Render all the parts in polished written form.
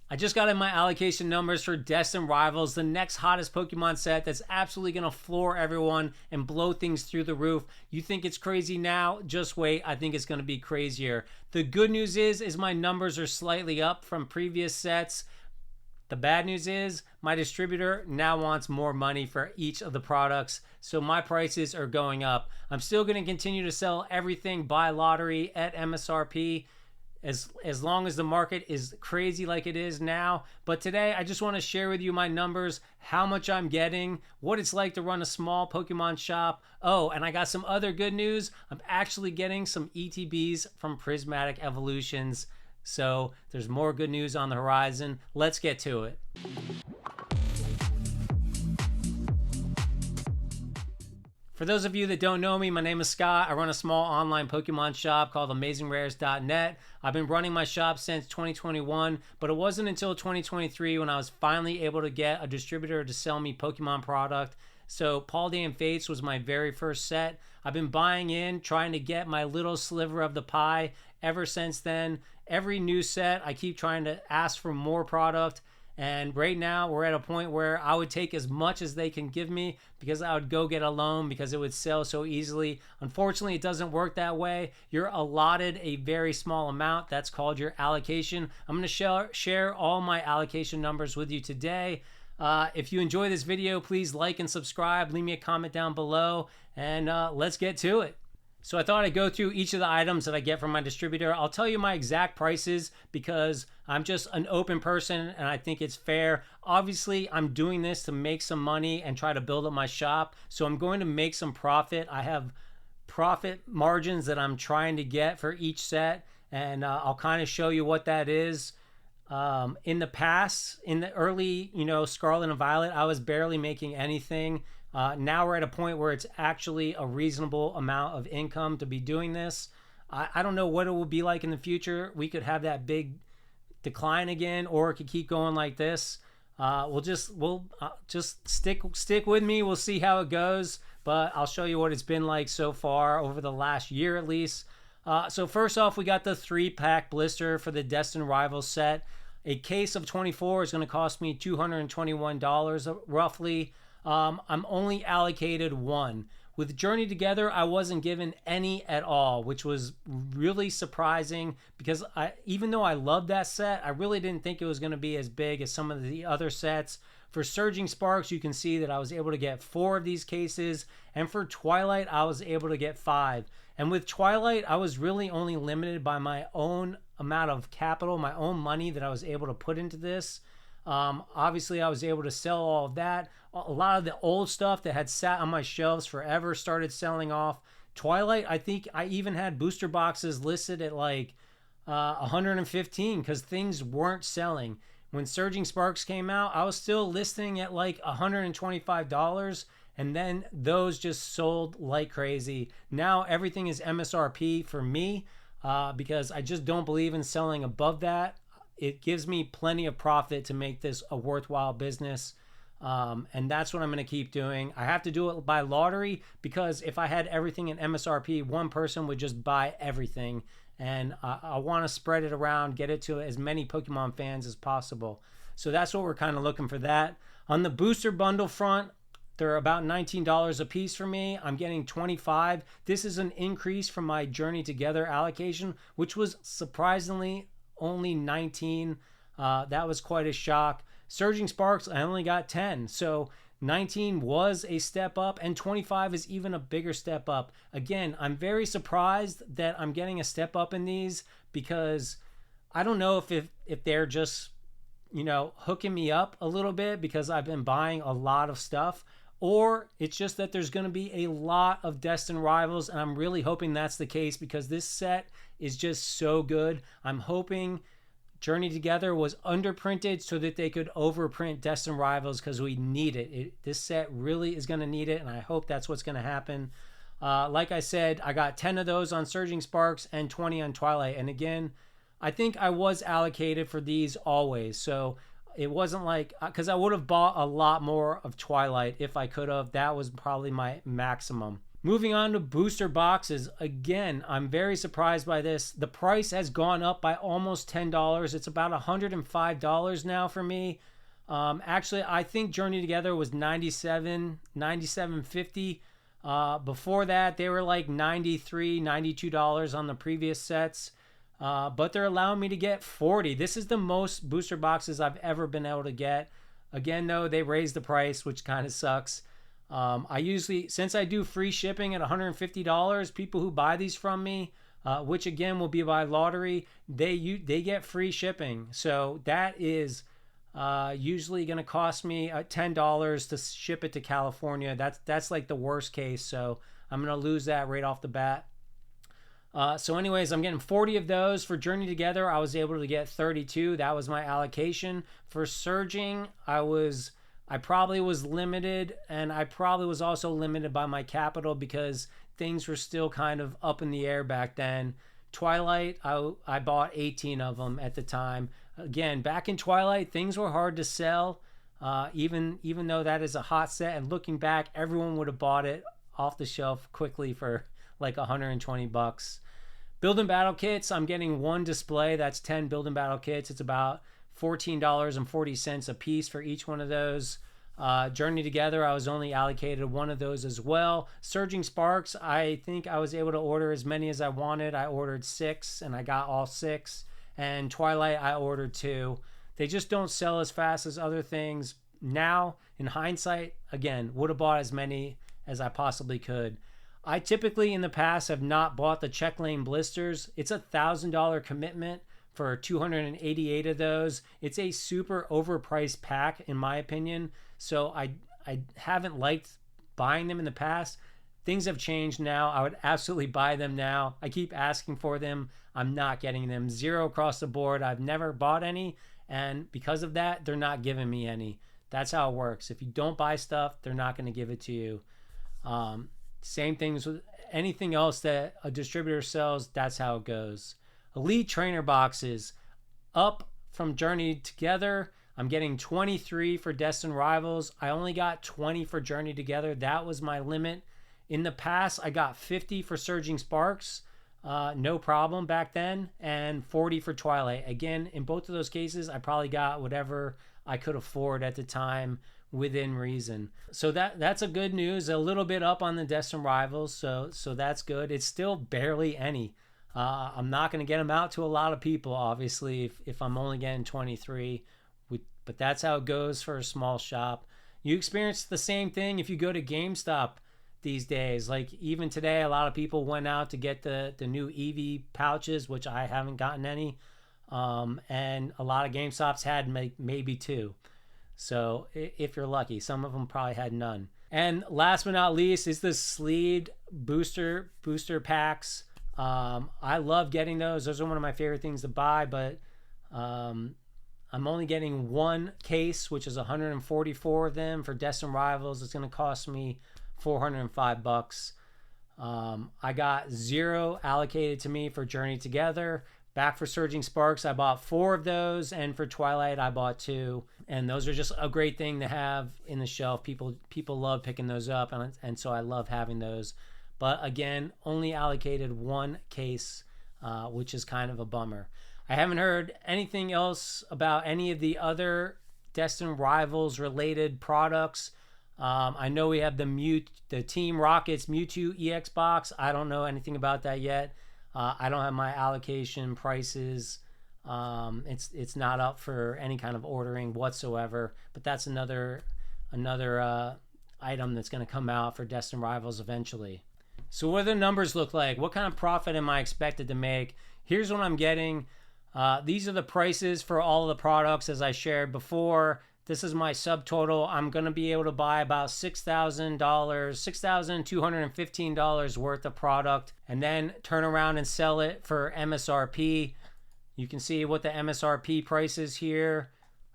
I just got in my allocation numbers for Destined Rivals, the next hottest Pokemon set that's absolutely going to floor everyone and blow things through the roof. You think it's crazy now? Just wait. I think it's going to be crazier. The good news is my numbers are slightly up from previous sets. The bad news is my distributor now wants more money for each of the products, so my prices are going up. I'm still going to continue to sell everything by lottery at MSRP as long as the market is crazy like it is now. But today I just want to share with you my numbers, how much I'm getting, what it's like to run a small Pokemon shop. Oh, and I got some other good news. I'm actually getting some ETBs from Prismatic Evolutions. So there's more good news on the horizon. Let's get to it. For those of you that don't know me, my name is Scott. I run a small online Pokemon shop called AmazingRares.net. I've been running my shop since 2021, but it wasn't until 2023 when I was finally able to get a distributor to sell me Pokemon product. So Paldean Fates was my very first set. I've been buying in, trying to get my little sliver of the pie ever since then. Every new set, I keep trying to ask for more product. And right now, we're at a point where I would take as much as they can give me because I would go get a loan because it would sell so easily. Unfortunately, it doesn't work that way. You're allotted a very small amount. That's called your allocation. I'm going to share all my allocation numbers with you today. If you enjoy this video, please like and subscribe. Leave me a comment down below, and let's get to it. So I thought I'd go through each of the items that I get from my distributor. I'll tell you my exact prices because I'm just an open person and I think it's fair. Obviously, I'm doing this to make some money and try to build up my shop. So I'm going to make some profit. I have profit margins that I'm trying to get for each set, and I'll kind of show you what that is. In the past, in the early, Scarlet and Violet, I was barely making anything. Now we're at a point where it's actually a reasonable amount of income to be doing this. I don't know what it will be like in the future. We could have that big decline again, or it could keep going like this. We'll just stick with me. We'll see how it goes, but I'll show you what it's been like so far over the last year at least. So first off, we got the 3-pack blister for the Destined Rivals set. A case of 24 is going to cost me $221 roughly. I'm only allocated one. With Journey Together, I wasn't given any at all, which was really surprising because even though I loved that set, I really didn't think it was going to be as big as some of the other sets. For Surging Sparks, you can see that I was able to get 4 of these cases, and for Twilight, I was able to get 5. And with Twilight, I was really only limited by my own amount of capital, my own money that I was able to put into this. Obviously, I was able to sell all of that. A lot of the old stuff that had sat on my shelves forever started selling off. Twilight, I think I even had booster boxes listed at like 115 because things weren't selling. When Surging Sparks came out, I was still listing at like $125, and then those just sold like crazy. Now everything is MSRP for me because I just don't believe in selling above that. It gives me plenty of profit to make this a worthwhile business. And that's what I'm going to keep doing. I have to do it by lottery because if I had everything in MSRP, one person would just buy everything. And I want to spread it around, get it to as many Pokemon fans as possible. So that's what we're kind of looking for that. On the booster bundle front, they're about $19 a piece for me. I'm getting 25. This is an increase from my Journey Together allocation, which was surprisingly only 19. That was quite a shock. Surging Sparks, I only got 10. So 19 was a step up, and 25 is even a bigger step up. Again, I'm very surprised that I'm getting a step up in these because I don't know if they're just, hooking me up a little bit because I've been buying a lot of stuff, or it's just that there's going to be a lot of Destined Rivals, and I'm really hoping that's the case because this set is just so good. I'm hoping Journey Together was underprinted so that they could overprint Destined Rivals because we need it. This set really is going to need it, and I hope that's what's going to happen. Like I said, I got 10 of those on Surging Sparks and 20 on Twilight. And again, I think I was allocated for these always. So it wasn't like, because I would have bought a lot more of Twilight if I could have. That was probably my maximum. Moving on to booster boxes. Again, I'm very surprised by this. The price has gone up by almost $10. It's about $105 now for me. Actually, I think Journey Together was $97.50. Before that, they were like $93, $92 on the previous sets. But they're allowing me to get 40. This is the most booster boxes I've ever been able to get. Again, though, they raised the price, which kind of sucks. I usually, since I do free shipping at $150, people who buy these from me, which again will be by lottery, they get free shipping. So that is usually going to cost me $10 to ship it to California. That's like the worst case. So I'm going to lose that right off the bat. So anyways, I'm getting 40 of those. For Journey Together, I was able to get 32. That was my allocation. For Surging, I probably was limited, and I probably was also limited by my capital because things were still kind of up in the air back then. Twilight, I bought 18 of them at the time. Again, back in Twilight, things were hard to sell, even though that is a hot set. And looking back, everyone would have bought it off the shelf quickly for like $120. Build and Battle kits, I'm getting one display. That's 10 Build and Battle kits. It's about $14.40 a piece for each one of those. Journey Together, I was only allocated one of those as well. Surging Sparks, I think I was able to order as many as I wanted. I ordered 6 and I got all 6. And Twilight, I ordered 2. They just don't sell as fast as other things. Now, in hindsight, again, would have bought as many as I possibly could. I typically in the past have not bought the check lane blisters. It's a $1,000 commitment for 288 of those. It's a super overpriced pack in my opinion. So I haven't liked buying them in the past. Things have changed now. I would absolutely buy them now. I keep asking for them. I'm not getting them. 0 across the board. I've never bought any. And because of that, they're not giving me any. That's how it works. If you don't buy stuff, they're not going to give it to you. Same things with anything else that a distributor sells. That's how it goes. Elite Trainer boxes. Up from Journey Together, I'm getting 23 for Destined Rivals. I only got 20 for Journey Together. That was my limit. In the past, I got 50 for Surging Sparks. No problem back then. And 40 for Twilight. Again, in both of those cases, I probably got whatever I could afford at the time within reason. So that's a good news. A little bit up on the Destined Rivals. So that's good. It's still barely any. I'm not going to get them out to a lot of people, obviously, if I'm only getting 23. But that's how it goes for a small shop. You experience the same thing if you go to GameStop these days. Like even today, a lot of people went out to get the new Eevee pouches, which I haven't gotten any. And a lot of GameStops had maybe 2. So if you're lucky, some of them probably had none. And last but not least is the sleeved booster packs. I love getting those. Those are one of my favorite things to buy, but I'm only getting one case, which is 144 of them for Destined Rivals. It's going to cost me $405. I got 0 allocated to me for Journey Together. Back for Surging Sparks, I bought 4 of those, and for Twilight, I bought 2. And those are just a great thing to have in the shelf. People love picking those up, and so I love having those. But again, only allocated 1 case, which is kind of a bummer. I haven't heard anything else about any of the other Destined Rivals related products. I know we have the Team Rocket's Mewtwo EX box. I don't know anything about that yet. I don't have my allocation prices. It's not up for any kind of ordering whatsoever. But that's another item that's going to come out for Destined Rivals eventually. So what do the numbers look like? What kind of profit am I expected to make? Here's what I'm getting. These are the prices for all of the products as I shared before. This is my subtotal. I'm going to be able to buy about $6,215 worth of product and then turn around and sell it for MSRP. You can see what the MSRP price is here.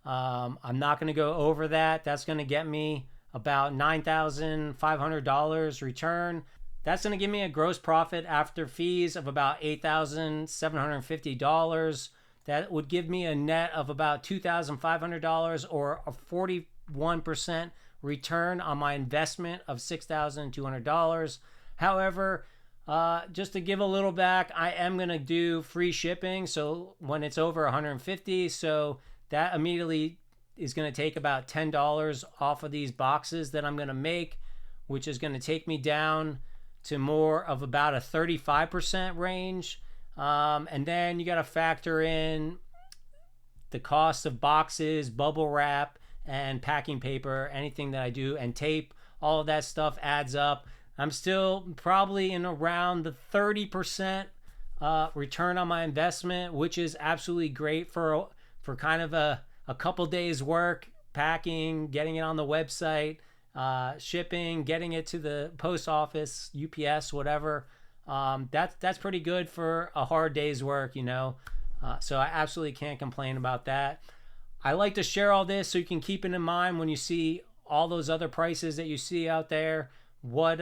I'm not going to go over that. That's going to get me about $9,500 return. That's going to give me a gross profit after fees of about $8,750. That would give me a net of about $2,500 or a 41% return on my investment of $6,200. However, just to give a little back, I am going to do free shipping. So when it's over 150, so that immediately is going to take about $10 off of these boxes that I'm going to make, which is going to take me down to more of about a 35% range. And then you got to factor in the cost of boxes, bubble wrap, and packing paper, anything that I do, and tape. All of that stuff adds up. I'm still probably in around the 30% return on my investment, which is absolutely great for kind of a couple days work, packing, getting it on the website, shipping, getting it to the post office, UPS, whatever. That's pretty good for a hard day's work, you know. So I absolutely can't complain about that. I like to share all this so you can keep it in mind when you see all those other prices that you see out there, what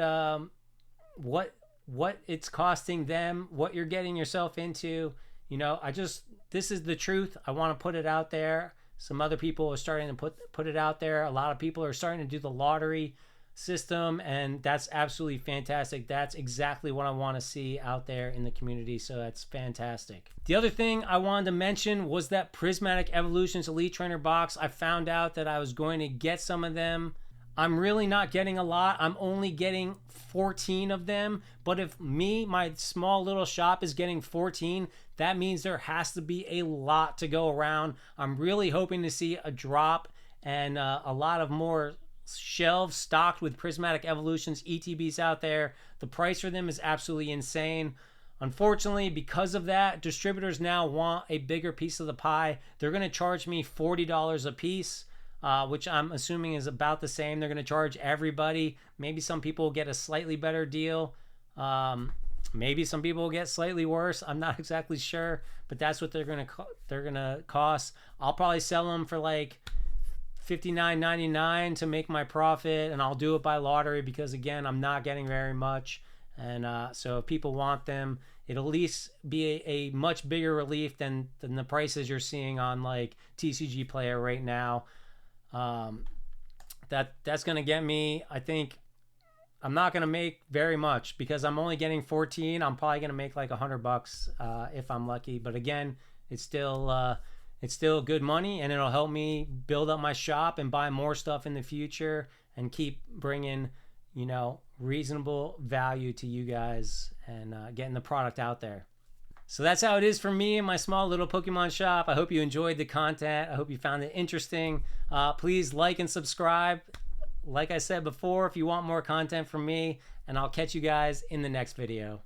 it's costing them, what you're getting yourself into. You know, this is the truth. I want to put it out there. Some other people are starting to put it out there. A lot of people are starting to do the lottery system, and that's absolutely fantastic. That's exactly what I want to see out there in the community, so that's fantastic. The other thing I wanted to mention was that Prismatic Evolutions Elite Trainer box. I found out that I was going to get some of them. I'm really not getting a lot. I'm only getting 14 of them, but if my small little shop is getting 14, that means there has to be a lot to go around. I'm really hoping to see a drop and a lot of more shelves stocked with Prismatic Evolutions ETBs out there. The price for them is absolutely insane. Unfortunately, because of that, distributors now want a bigger piece of the pie. They're going to charge me $40 a piece, which I'm assuming is about the same. They're going to charge everybody. Maybe some people will get a slightly better deal. Maybe some people will get slightly worse. I'm not exactly sure, but that's what they're going to cost. I'll probably sell them for like $59.99 to make my profit, and I'll do it by lottery because, again, I'm not getting very much. And so if people want them, it'll at least be a much bigger relief than the prices you're seeing on like TCG Player right now. That's going to get me, I think, I'm not going to make very much because I'm only getting 14. I'm probably going to make like $100 if I'm lucky. But again, it's still good money, and it'll help me build up my shop and buy more stuff in the future and keep bringing, you know, reasonable value to you guys and getting the product out there. So that's how it is for me and my small little Pokemon shop. I hope you enjoyed the content. I hope you found it interesting. Please like and subscribe. Like I said before, if you want more content from me, and I'll catch you guys in the next video.